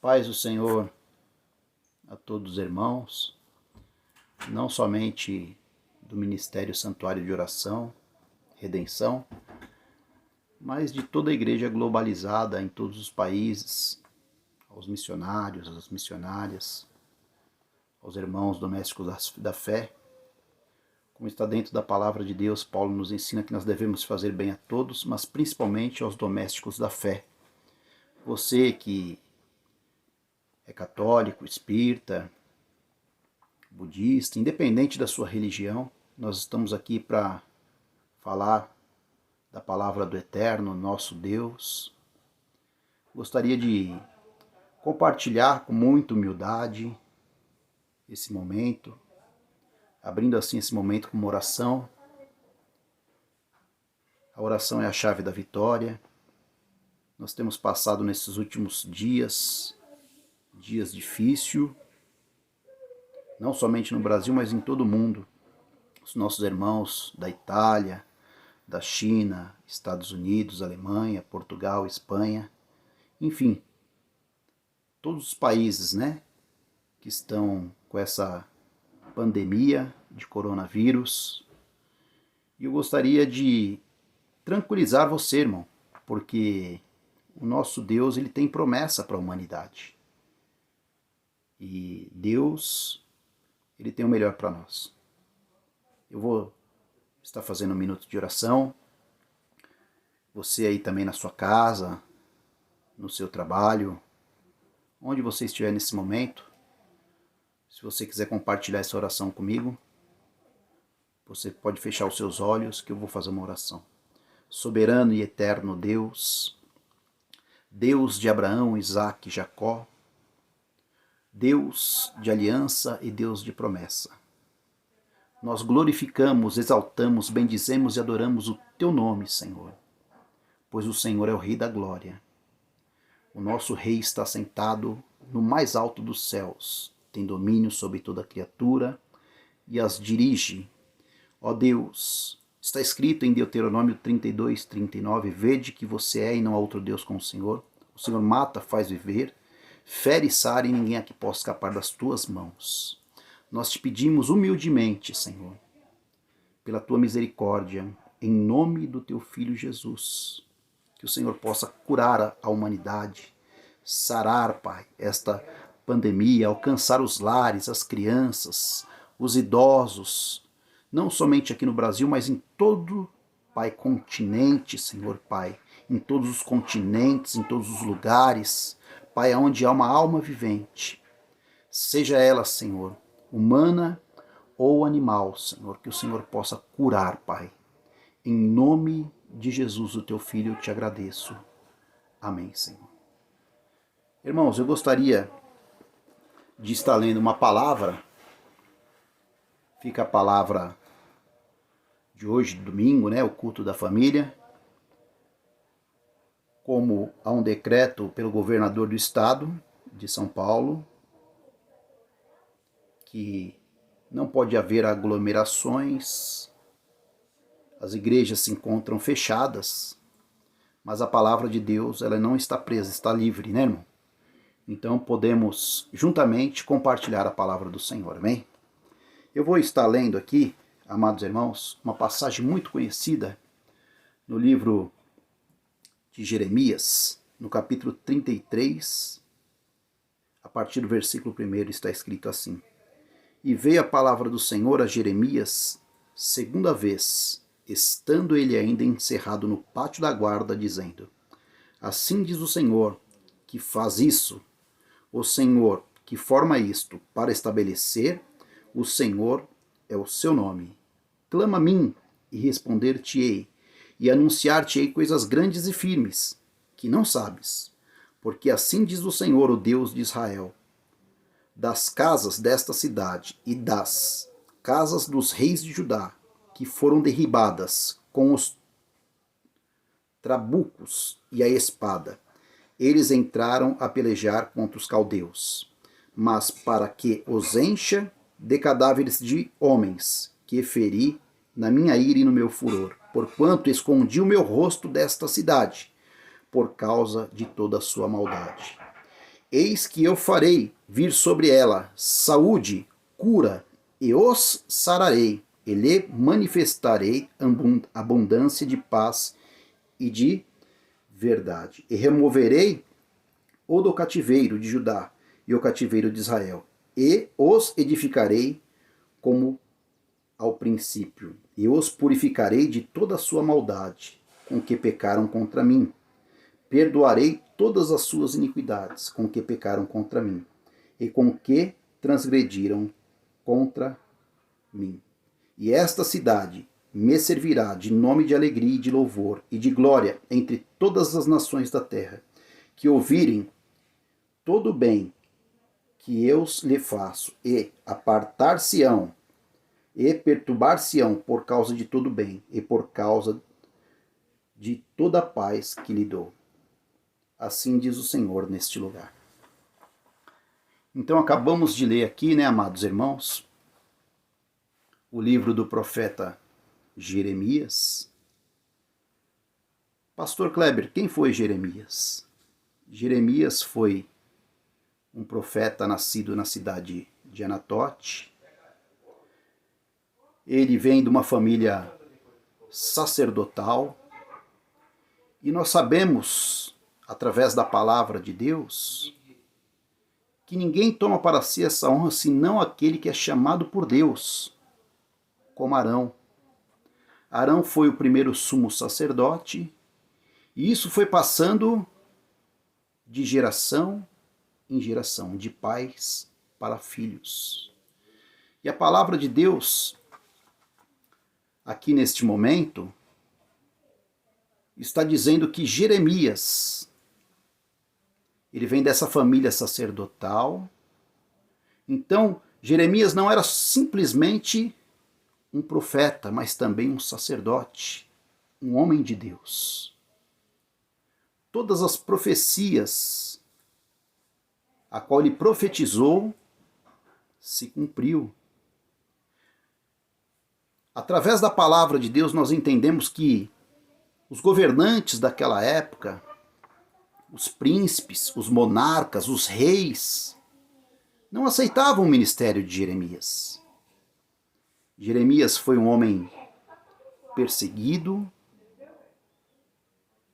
Paz do Senhor a todos os irmãos, não somente do Ministério Santuário de Oração, Redenção, mas de toda a igreja globalizada em todos os países, aos missionários, às missionárias, aos irmãos domésticos da fé. Como está dentro da palavra de Deus, Paulo nos ensina que nós devemos fazer bem a todos, mas principalmente aos domésticos da fé. Você que é católico, espírita, budista, independente da sua religião, nós estamos aqui para falar da palavra do Eterno, nosso Deus. Gostaria de compartilhar com muita humildade esse momento, abrindo assim esse momento com uma oração. A oração é a chave da vitória. Nós temos passado nesses últimos dias difíceis, não somente no Brasil, mas em todo o mundo. Os nossos irmãos da Itália, da China, Estados Unidos, Alemanha, Portugal, Espanha, enfim, todos os países, que estão com essa pandemia de coronavírus. E eu gostaria de tranquilizar você, irmão, porque o nosso Deus, ele tem promessa para a humanidade. E Deus, ele tem o melhor para nós. Eu vou estar fazendo um minuto de oração. Você aí também na sua casa, no seu trabalho, onde você estiver nesse momento. Se você quiser compartilhar essa oração comigo, você pode fechar os seus olhos que eu vou fazer uma oração. Soberano e eterno Deus, Deus de Abraão, Isaque e Jacó, Deus de aliança e Deus de promessa. Nós glorificamos, exaltamos, bendizemos e adoramos o Teu nome, Senhor, pois o Senhor é o Rei da Glória. O nosso Rei está sentado no mais alto dos céus, tem domínio sobre toda criatura e as dirige. Ó Deus, está escrito em Deuteronômio 32, 39, vede que você é e não há outro Deus como o Senhor. O Senhor mata, faz viver, fere e sara e ninguém aqui pode escapar das tuas mãos. Nós te pedimos humildemente, Senhor, pela tua misericórdia, em nome do teu Filho Jesus, que o Senhor possa curar a humanidade, sarar, Pai, esta pandemia, alcançar os lares, as crianças, os idosos, não somente aqui no Brasil, mas em todo, Pai, continente, Senhor, Pai, em todos os continentes, em todos os lugares, Pai, onde há uma alma vivente, seja ela, Senhor, humana ou animal, Senhor, que o Senhor possa curar, Pai. Em nome de Jesus, o Teu Filho, eu te agradeço. Amém, Senhor. Irmãos, eu gostaria de estar lendo uma palavra. Fica a palavra de hoje, domingo, o culto da família. Como há um decreto pelo governador do estado de São Paulo, que não pode haver aglomerações, as igrejas se encontram fechadas, mas a palavra de Deus, ela não está presa, está livre, irmão? Então podemos juntamente compartilhar a palavra do Senhor, amém? Eu vou estar lendo aqui, amados irmãos, uma passagem muito conhecida no livro de Jeremias, no capítulo 33, a partir do versículo 1 está escrito assim: E veio a palavra do Senhor a Jeremias segunda vez, estando ele ainda encerrado no pátio da guarda, dizendo: Assim diz o Senhor, que faz isso, o Senhor que forma isto para estabelecer, o Senhor é o seu nome. Clama a mim, e responder-te-ei, e anunciar-te-ei coisas grandes e firmes, que não sabes. Porque assim diz o Senhor, o Deus de Israel: das casas desta cidade e das casas dos reis de Judá, que foram derribadas com os trabucos e a espada, eles entraram a pelejar contra os caldeus, mas para que os encha de cadáveres de homens, que feri na minha ira e no meu furor, porquanto escondi o meu rosto desta cidade, por causa de toda a sua maldade. Eis que eu farei vir sobre ela saúde, cura, e os sararei, e lhe manifestarei abundância de paz e de verdade. E removerei o do cativeiro de Judá e o cativeiro de Israel, e os edificarei como ao princípio, e os purificarei de toda a sua maldade, com que pecaram contra mim. Perdoarei todas as suas iniquidades, com que pecaram contra mim, e com que transgrediram contra mim. E esta cidade me servirá de nome de alegria e de louvor e de glória entre todas as nações da terra, que ouvirem todo o bem que eu lhe faço, e apartar-se-ão, e perturbar-se-ão por causa de todo o bem, e por causa de toda a paz que lhe dou. Assim diz o Senhor neste lugar. Então acabamos de ler aqui, né, amados irmãos, o livro do profeta Jeremias. Pastor Kleber, quem foi Jeremias? Jeremias foi um profeta nascido na cidade de Anatote. Ele vem de uma família sacerdotal e nós sabemos, através da palavra de Deus, que ninguém toma para si essa honra senão aquele que é chamado por Deus, como Arão. Arão foi o primeiro sumo sacerdote, e isso foi passando de geração em geração, de pais para filhos. E a palavra de Deus, aqui neste momento, está dizendo que Jeremias, ele vem dessa família sacerdotal. Então, Jeremias não era simplesmente um profeta, mas também um sacerdote, um homem de Deus. Todas as profecias a qual ele profetizou se cumpriu. Através da palavra de Deus nós entendemos que os governantes daquela época, os príncipes, os monarcas, os reis, não aceitavam o ministério de Jeremias. Jeremias foi um homem perseguido,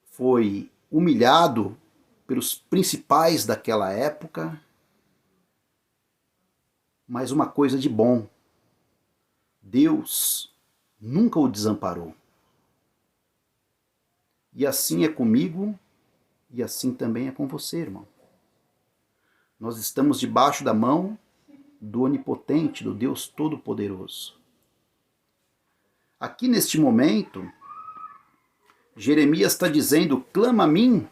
foi humilhado pelos principais daquela época, mas uma coisa de bom, Deus nunca o desamparou. E assim é comigo, e assim também é com você, irmão. Nós estamos debaixo da mão do Onipotente, do Deus Todo-Poderoso. Aqui neste momento, Jeremias está dizendo: clama a mim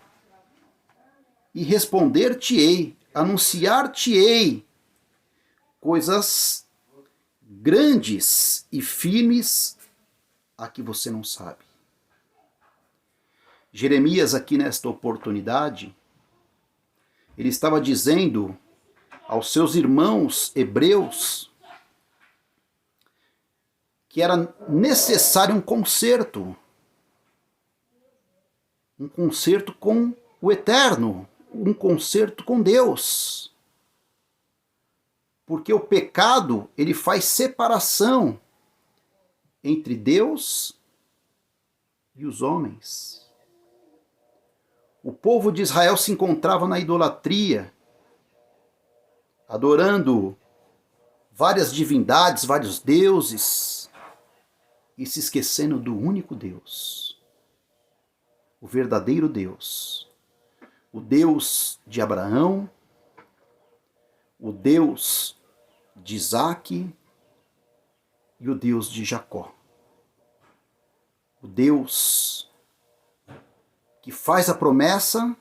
e responder-te-ei, anunciar-te-ei coisas grandes e firmes a que você não sabe. Jeremias, aqui nesta oportunidade, ele estava dizendo aos seus irmãos hebreus que era necessário um conserto com o Eterno, um conserto com Deus. Porque o pecado, ele faz separação entre Deus e os homens. O povo de Israel se encontrava na idolatria, adorando várias divindades, vários deuses, e se esquecendo do único Deus, o verdadeiro Deus, o Deus de Abraão, o Deus de Isaque e o Deus de Jacó. O Deus que faz a promessa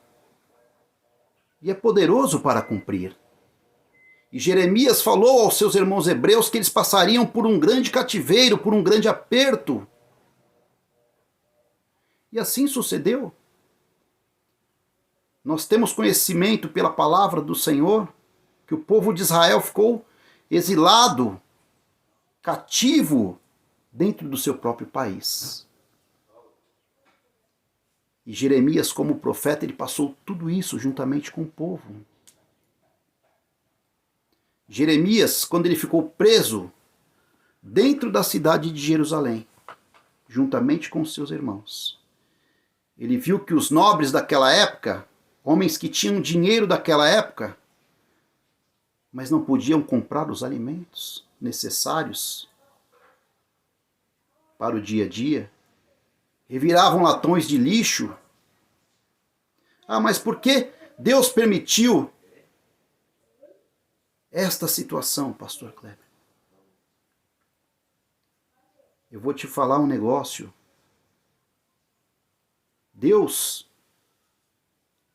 e é poderoso para cumprir. E Jeremias falou aos seus irmãos hebreus que eles passariam por um grande cativeiro, por um grande aperto. E assim sucedeu. Nós temos conhecimento pela palavra do Senhor que o povo de Israel ficou exilado, cativo, dentro do seu próprio país. E Jeremias, como profeta, ele passou tudo isso juntamente com o povo. Jeremias, quando ele ficou preso dentro da cidade de Jerusalém, juntamente com seus irmãos, ele viu que os nobres daquela época, homens que tinham dinheiro daquela época, mas não podiam comprar os alimentos necessários para o dia a dia, reviravam latões de lixo. Ah, mas por que Deus permitiu esta situação, pastor Kleber? Eu vou te falar um negócio. Deus,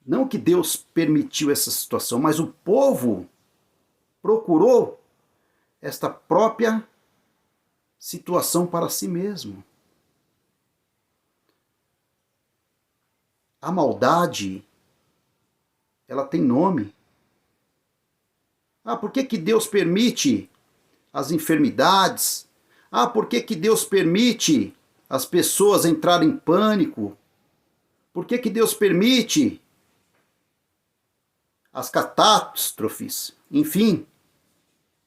não que Deus permitiu essa situação, mas o povo procurou esta própria situação para si mesmo. A maldade, ela tem nome. Ah, por que Deus permite as enfermidades? Ah, por que Deus permite as pessoas entrarem em pânico? Por que Deus permite as catástrofes? Enfim,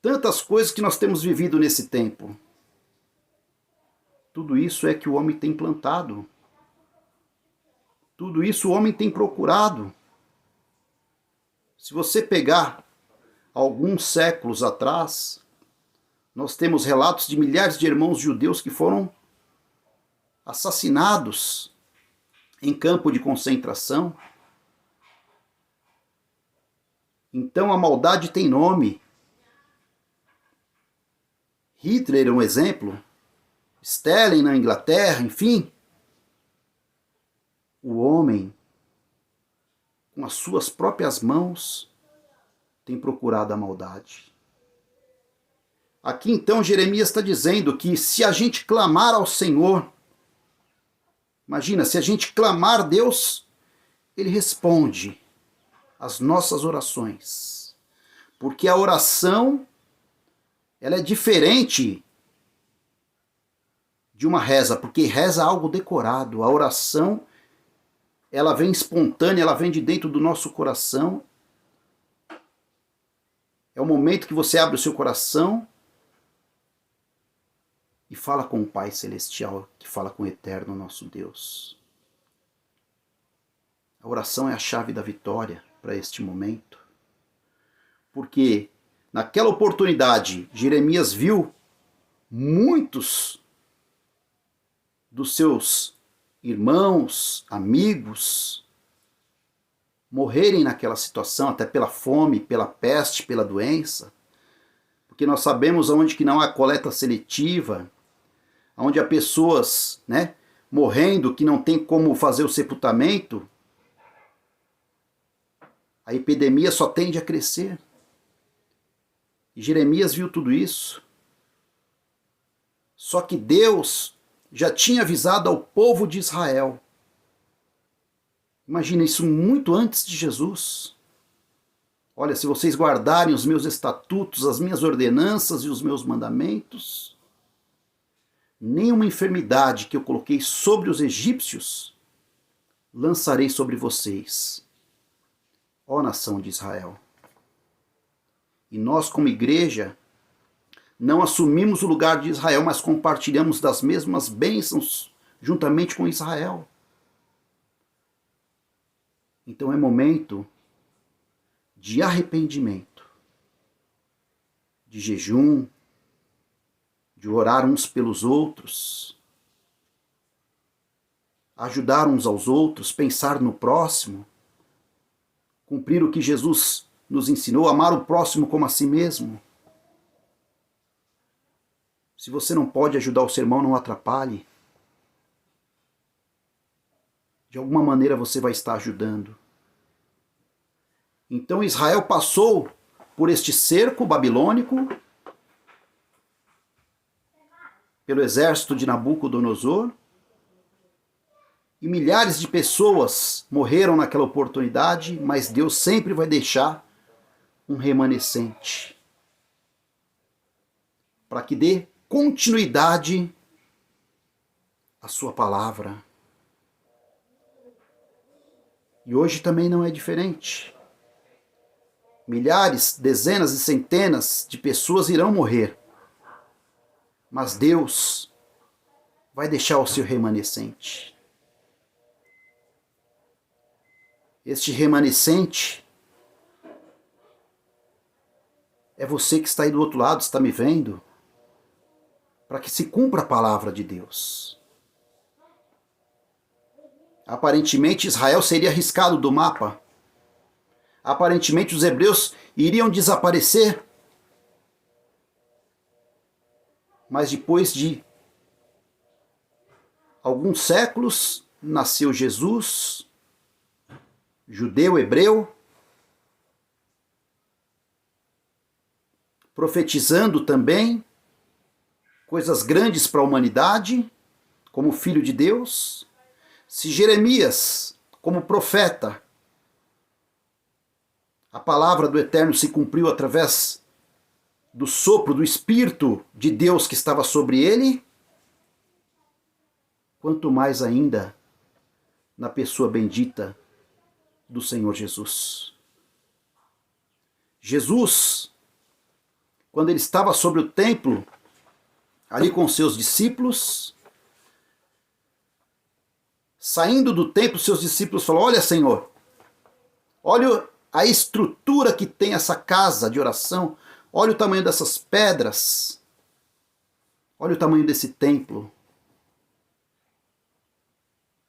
tantas coisas que nós temos vivido nesse tempo. Tudo isso é que o homem tem plantado. Tudo isso o homem tem procurado. Se você pegar alguns séculos atrás, nós temos relatos de milhares de irmãos judeus que foram assassinados em campo de concentração. Então a maldade tem nome. Hitler é um exemplo. Stalin na Inglaterra, enfim. O homem, com as suas próprias mãos, tem procurado a maldade. Aqui então Jeremias está dizendo que se a gente clamar ao Senhor, imagina, se a gente clamar a Deus, Ele responde às nossas orações. Porque a oração, ela é diferente de uma reza, porque reza é algo decorado. A oração, ela vem espontânea, ela vem de dentro do nosso coração. É o momento que você abre o seu coração e fala com o Pai Celestial, que fala com o Eterno nosso Deus. A oração é a chave da vitória para este momento. Porque naquela oportunidade, Jeremias viu muitos dos seus irmãos, amigos, morrerem naquela situação, até pela fome, pela peste, pela doença. Porque nós sabemos onde que não há coleta seletiva, onde há pessoas, morrendo que não tem como fazer o sepultamento, a epidemia só tende a crescer. E Jeremias viu tudo isso. Só que Deus já tinha avisado ao povo de Israel. Imagina isso muito antes de Jesus. Olha, se vocês guardarem os meus estatutos, as minhas ordenanças e os meus mandamentos, nenhuma enfermidade que eu coloquei sobre os egípcios lançarei sobre vocês, ó nação de Israel. E nós, como igreja, não assumimos o lugar de Israel, mas compartilhamos das mesmas bênçãos juntamente com Israel. Então é momento de arrependimento, de jejum, de orar uns pelos outros, ajudar uns aos outros, pensar no próximo, cumprir o que Jesus nos ensinou, amar o próximo como a si mesmo. Se você não pode ajudar o seu irmão, não atrapalhe. De alguma maneira você vai estar ajudando. Então Israel passou por este cerco babilônico, pelo exército de Nabucodonosor, e milhares de pessoas morreram naquela oportunidade, mas Deus sempre vai deixar um remanescente para que dê continuidade à sua palavra. E hoje também não é diferente. Milhares, dezenas e centenas de pessoas irão morrer. Mas Deus vai deixar o seu remanescente. Este remanescente é você que está aí do outro lado, está me vendo, para que se cumpra a palavra de Deus. Aparentemente Israel seria arriscado do mapa. Aparentemente os hebreus iriam desaparecer. Mas depois de alguns séculos, nasceu Jesus, judeu, hebreu, profetizando também coisas grandes para a humanidade, como filho de Deus. Se Jeremias, como profeta, a palavra do Eterno se cumpriu através do sopro do Espírito de Deus que estava sobre ele, quanto mais ainda na pessoa bendita do Senhor Jesus. Jesus, quando ele estava sobre o templo, ali com seus discípulos, saindo do templo, seus discípulos falaram: olha, Senhor, olha a estrutura que tem essa casa de oração, olha o tamanho dessas pedras, olha o tamanho desse templo.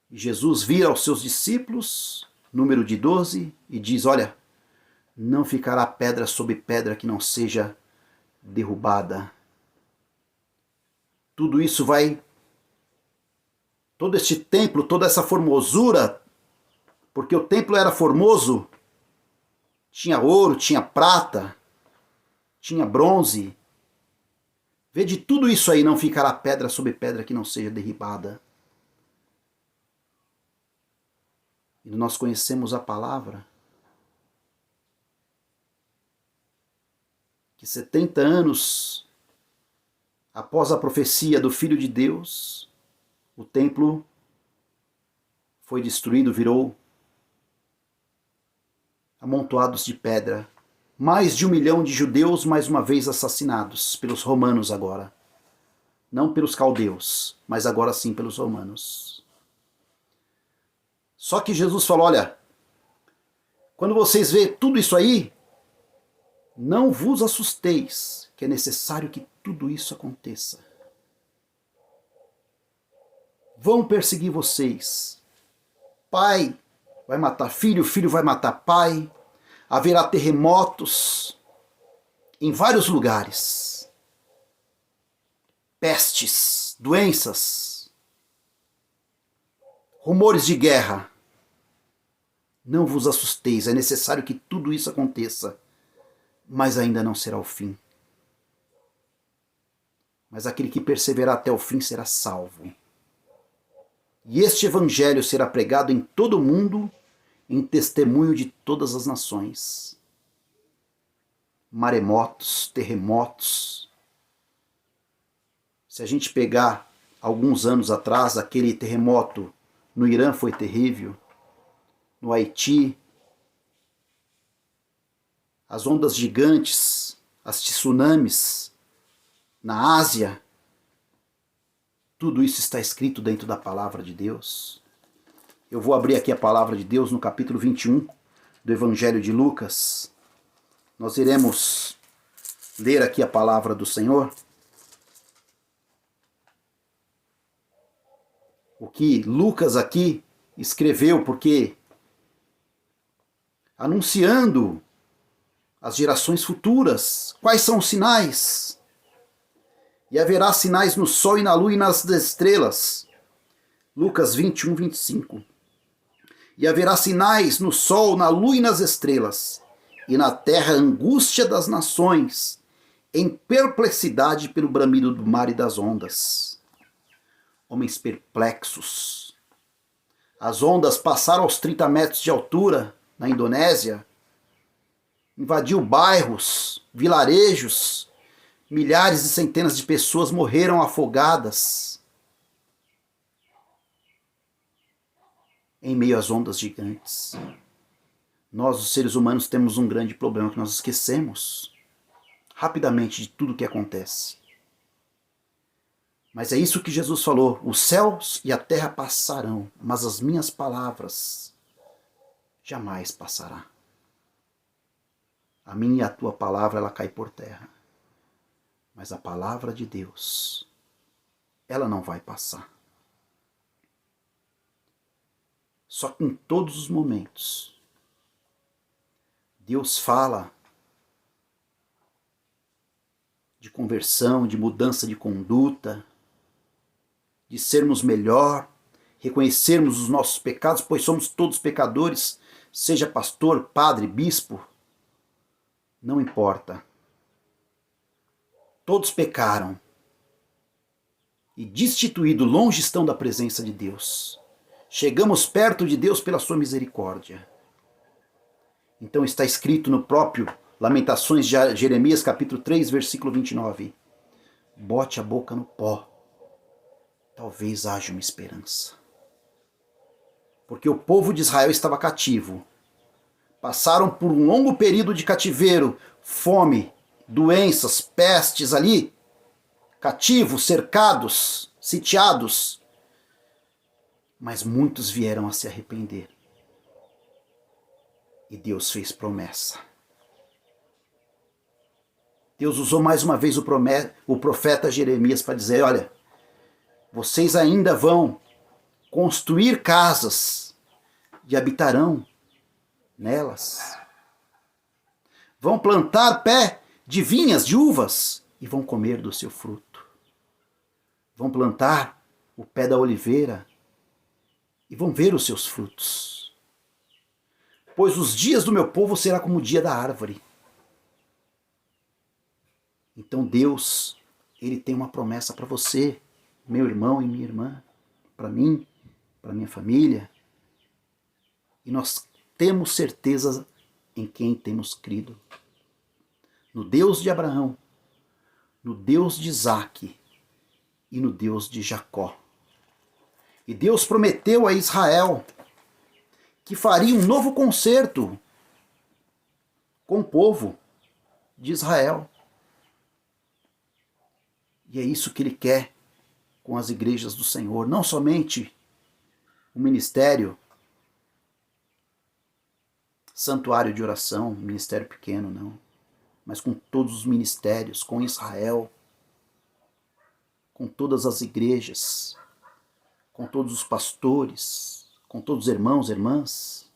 E Jesus vira aos seus discípulos, número de 12, e diz: olha, não ficará pedra sobre pedra que não seja derrubada. Tudo isso vai, todo este templo, toda essa formosura, porque o templo era formoso, tinha ouro, tinha prata, tinha bronze. Vê, de tudo isso aí não ficará pedra sobre pedra que não seja derribada. E nós conhecemos a palavra que 70 anos após a profecia do Filho de Deus, o templo foi destruído, virou amontoados de pedra. Mais de 1 milhão de judeus mais uma vez assassinados pelos romanos agora. Não pelos caldeus, mas agora sim pelos romanos. Só que Jesus falou: olha, quando vocês verem tudo isso aí, não vos assusteis, que é necessário que tudo isso aconteça. Vão perseguir vocês. Pai vai matar filho, filho vai matar pai. Haverá terremotos em vários lugares. Pestes, doenças, rumores de guerra. Não vos assusteis, é necessário que tudo isso aconteça, mas ainda não será o fim. Mas aquele que perseverar até o fim será salvo. E este evangelho será pregado em todo o mundo, em testemunho de todas as nações. Maremotos, terremotos. Se a gente pegar alguns anos atrás, aquele terremoto no Irã foi terrível, no Haiti, as ondas gigantes, as tsunamis na Ásia, tudo isso está escrito dentro da palavra de Deus. Eu vou abrir aqui a palavra de Deus no capítulo 21 do Evangelho de Lucas. Nós iremos ler aqui a palavra do Senhor. O que Lucas aqui escreveu, porque anunciando as gerações futuras, quais são os sinais? E haverá sinais no sol e na lua e nas estrelas. Lucas 21, 25. E haverá sinais no sol, na lua e nas estrelas, e na terra angústia das nações, em perplexidade pelo bramido do mar e das ondas. Homens perplexos. As ondas passaram aos 30 metros de altura na Indonésia, invadiu bairros, vilarejos, milhares e centenas de pessoas morreram afogadas em meio às ondas gigantes. Nós, os seres humanos, temos um grande problema, que nós esquecemos rapidamente de tudo que acontece. Mas é isso que Jesus falou: os céus e a terra passarão, mas as minhas palavras jamais passará. A minha e a tua palavra, ela cai por terra. Mas a palavra de Deus, ela não vai passar. Só que em todos os momentos, Deus fala de conversão, de mudança de conduta, de sermos melhor, reconhecermos os nossos pecados, pois somos todos pecadores, seja pastor, padre, bispo, não importa. Todos pecaram e destituídos, longe estão da presença de Deus. Chegamos perto de Deus pela sua misericórdia. Então está escrito no próprio Lamentações de Jeremias, capítulo 3, versículo 29. Bote a boca no pó, talvez haja uma esperança. Porque o povo de Israel estava cativo. Passaram por um longo período de cativeiro, fome, doenças, pestes ali, cativos, cercados, sitiados. Mas muitos vieram a se arrepender. E Deus fez promessa. Deus usou mais uma vez o profeta Jeremias para dizer: olha, vocês ainda vão construir casas e habitarão nelas. Vão plantar pé de vinhas, de uvas, e vão comer do seu fruto. Vão plantar o pé da oliveira e vão ver os seus frutos. Pois os dias do meu povo será como o dia da árvore. Então Deus, Ele tem uma promessa para você, meu irmão e minha irmã, para mim, para minha família. E nós temos certeza em quem temos crido. No Deus de Abraão, no Deus de Isaque e no Deus de Jacó. E Deus prometeu a Israel que faria um novo concerto com o povo de Israel. E é isso que Ele quer com as igrejas do Senhor. Não somente o ministério, santuário de oração, ministério pequeno, não. Mas com todos os ministérios, com Israel, com todas as igrejas, com todos os pastores, com todos os irmãos e irmãs,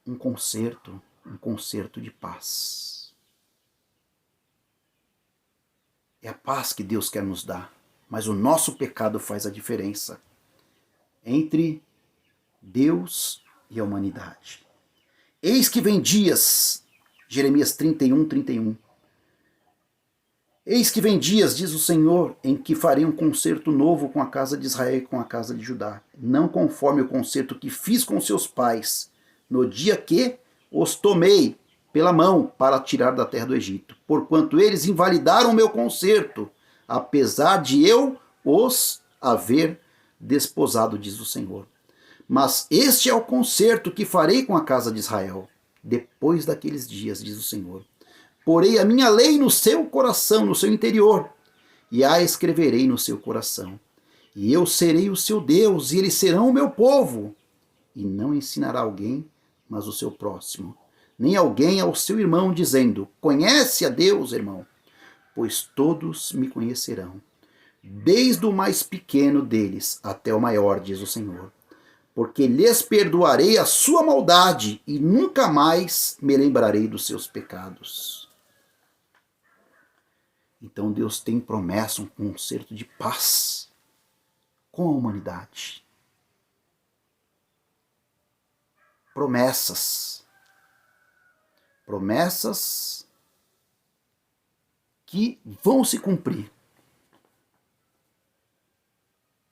um concerto de paz. É a paz que Deus quer nos dar, mas o nosso pecado faz a diferença entre Deus e a humanidade. Eis que vem dias, Jeremias 31, 31. Eis que vem dias, diz o Senhor, em que farei um concerto novo com a casa de Israel e com a casa de Judá, não conforme o concerto que fiz com seus pais, no dia que os tomei pela mão para tirar da terra do Egito, porquanto eles invalidaram o meu concerto, apesar de eu os haver desposado, diz o Senhor. Mas este é o concerto que farei com a casa de Israel, depois daqueles dias, diz o Senhor. Porei a minha lei no seu coração, no seu interior, e a escreverei no seu coração. E eu serei o seu Deus, e eles serão o meu povo. E não ensinará alguém, mas o seu próximo, nem alguém ao seu irmão, dizendo: conhece a Deus, irmão, pois todos me conhecerão, desde o mais pequeno deles até o maior, diz o Senhor. Porque lhes perdoarei a sua maldade e nunca mais me lembrarei dos seus pecados. Então Deus tem promessa, um concerto de paz com a humanidade. Promessas que vão se cumprir.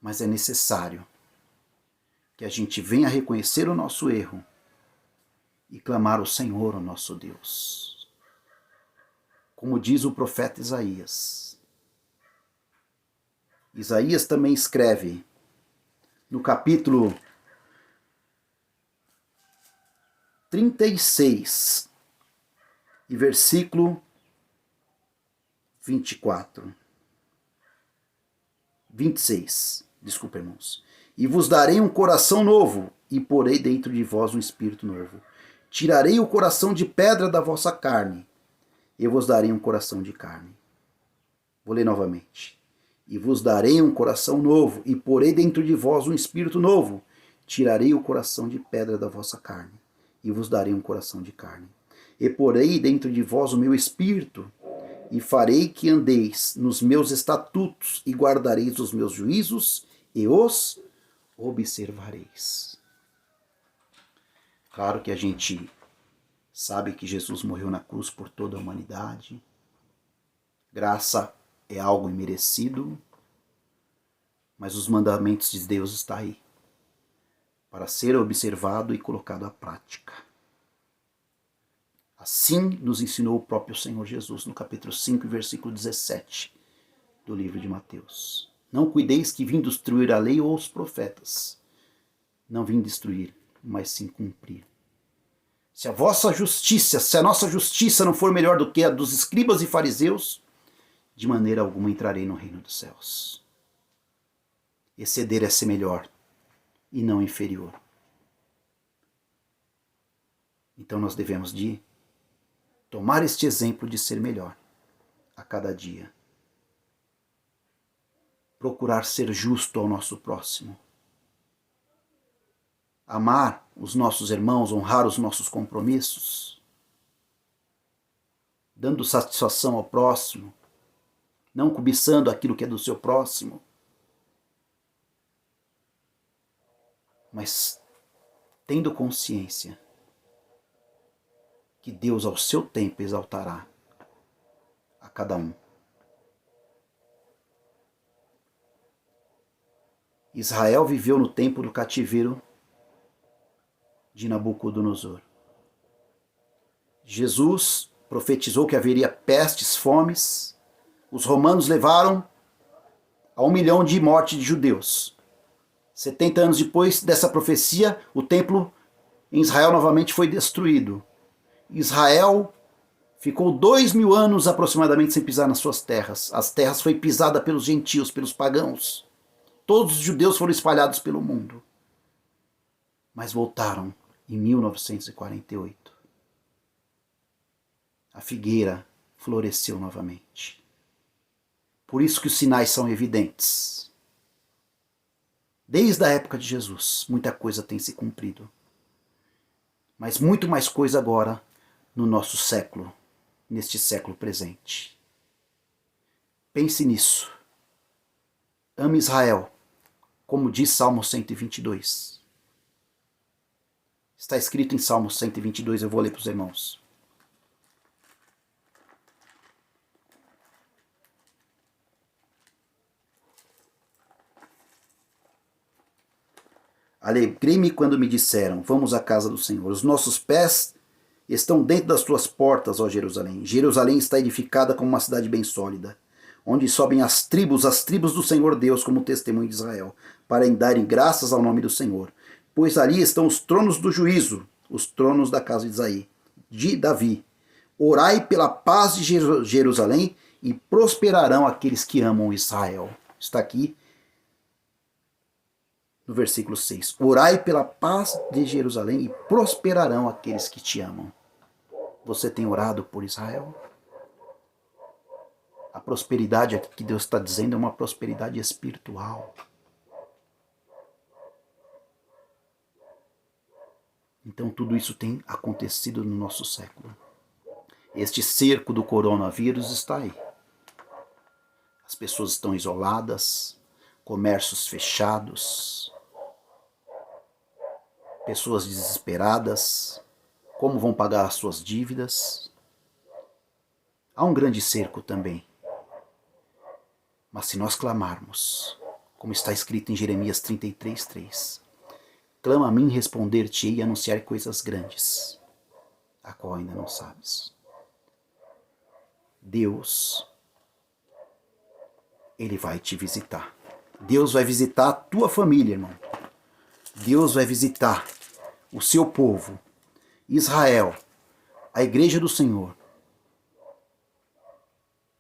Mas é necessário que a gente venha reconhecer o nosso erro e clamar ao Senhor, o nosso Deus. Como diz o profeta Isaías. Isaías também escreve no capítulo 36 e versículo 24. 26, desculpa, irmãos. E vos darei um coração novo, e porei dentro de vós um espírito novo. Tirarei o coração de pedra da vossa carne, e vos darei um coração de carne. Vou ler novamente. E vos darei um coração novo, e porei dentro de vós um espírito novo. Tirarei o coração de pedra da vossa carne, e vos darei um coração de carne. E porei dentro de vós o meu espírito, e farei que andeis nos meus estatutos, e guardareis os meus juízos, e os observareis. Claro que a gente sabe que Jesus morreu na cruz por toda a humanidade. Graça é algo imerecido, mas os mandamentos de Deus estão aí, para ser observado e colocado à prática. Assim nos ensinou o próprio Senhor Jesus no capítulo 5, versículo 17 do livro de Mateus. Não cuideis que vim destruir a lei ou os profetas. Não vim destruir, mas sim cumprir. Se a vossa justiça, se a nossa justiça não for melhor do que a dos escribas e fariseus, de maneira alguma entrarei no reino dos céus. Exceder é ser melhor e não inferior. Então nós devemos de tomar este exemplo de ser melhor a cada dia. Procurar ser justo ao nosso próximo. Amar os nossos irmãos, honrar os nossos compromissos. Dando satisfação ao próximo. Não cobiçando aquilo que é do seu próximo. Mas tendo consciência que Deus ao seu tempo exaltará a cada um. Israel viveu no tempo do cativeiro de Nabucodonosor. Jesus profetizou que haveria pestes, fomes. Os romanos levaram a 1 milhão de mortes de judeus. 70 anos depois dessa profecia, o templo em Israel novamente foi destruído. Israel ficou 2000 anos aproximadamente sem pisar nas suas terras. As terras foram pisadas pelos gentios, pelos pagãos. Todos os judeus foram espalhados pelo mundo. Mas voltaram em 1948. A figueira floresceu novamente. Por isso que os sinais são evidentes. Desde a época de Jesus, muita coisa tem se cumprido. Mas muito mais coisa agora no nosso século, neste século presente. Pense nisso. Ame Israel, como diz Salmo 122. Está escrito em Salmo 122, eu vou ler para os irmãos. Alegrei-me quando me disseram, vamos à casa do Senhor. Os nossos pés estão dentro das tuas portas, ó Jerusalém. Jerusalém está edificada como uma cidade bem sólida, onde sobem as tribos do Senhor Deus como testemunho de Israel, para darem graças ao nome do Senhor. Pois ali estão os tronos do juízo, os tronos da casa de Davi. Orai pela paz de Jerusalém e prosperarão aqueles que amam Israel. Está aqui no versículo 6. Orai pela paz de Jerusalém e prosperarão aqueles que te amam. Você tem orado por Israel? A prosperidade que Deus está dizendo é uma prosperidade espiritual. Então tudo isso tem acontecido no nosso século. Este cerco do coronavírus está aí. As pessoas estão isoladas, comércios fechados, pessoas desesperadas, como vão pagar as suas dívidas. Há um grande cerco também. Mas se nós clamarmos, como está escrito em Jeremias 33:3, clama a mim, responder-te-ei e anunciar coisas grandes, a qual ainda não sabes. Deus, Ele vai te visitar. Deus vai visitar a tua família, irmão. Deus vai visitar o seu povo. Israel, a igreja do Senhor,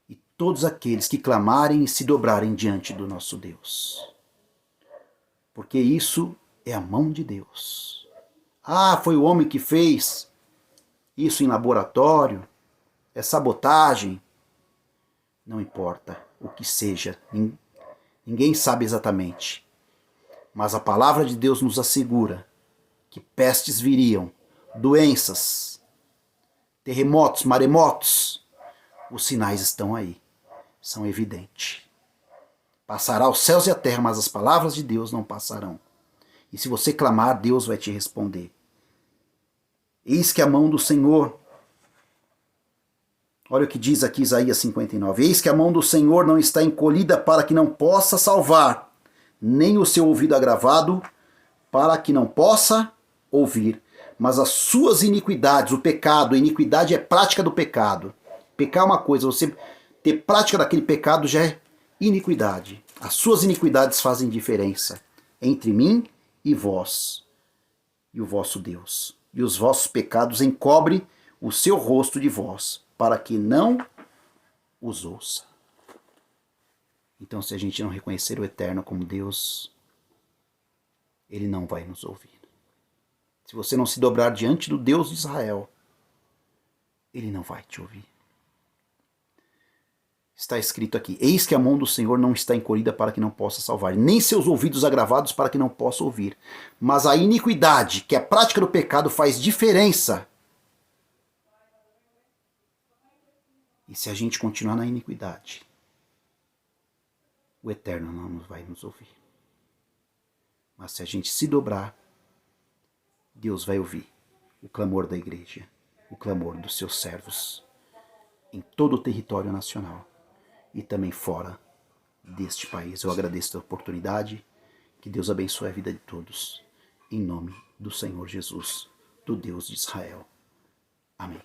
e todos aqueles que clamarem e se dobrarem diante do nosso Deus. Porque isso é a mão de Deus. Ah, foi o homem que fez isso em laboratório, é sabotagem. Não importa o que seja, ninguém sabe exatamente. Mas a palavra de Deus nos assegura que pestes viriam, doenças, terremotos, maremotos. Os sinais estão aí, são evidentes. Passará os céus e a terra, mas as palavras de Deus não passarão. E se você clamar, Deus vai te responder. Eis que a mão do Senhor... Olha o que diz aqui Isaías 59. Eis que a mão do Senhor não está encolhida para que não possa salvar, nem o seu ouvido agravado para que não possa ouvir. Mas as suas iniquidades, o pecado, a iniquidade é prática do pecado. Pecar é uma coisa, você ter prática daquele pecado já é iniquidade. As suas iniquidades fazem diferença entre mim e vós, e o vosso Deus. E os vossos pecados encobrem o seu rosto de vós, para que não os ouça. Então, se a gente não reconhecer o Eterno como Deus, Ele não vai nos ouvir. Se você não se dobrar diante do Deus de Israel, Ele não vai te ouvir. Está escrito aqui, eis que a mão do Senhor não está encolhida para que não possa salvar, nem seus ouvidos agravados para que não possa ouvir. Mas a iniquidade, que é a prática do pecado, faz diferença. E se a gente continuar na iniquidade, o Eterno não vai nos ouvir. Mas se a gente se dobrar, Deus vai ouvir o clamor da igreja, o clamor dos seus servos, em todo o território nacional e também fora deste país. Eu agradeço a oportunidade, que Deus abençoe a vida de todos, em nome do Senhor Jesus, do Deus de Israel. Amém.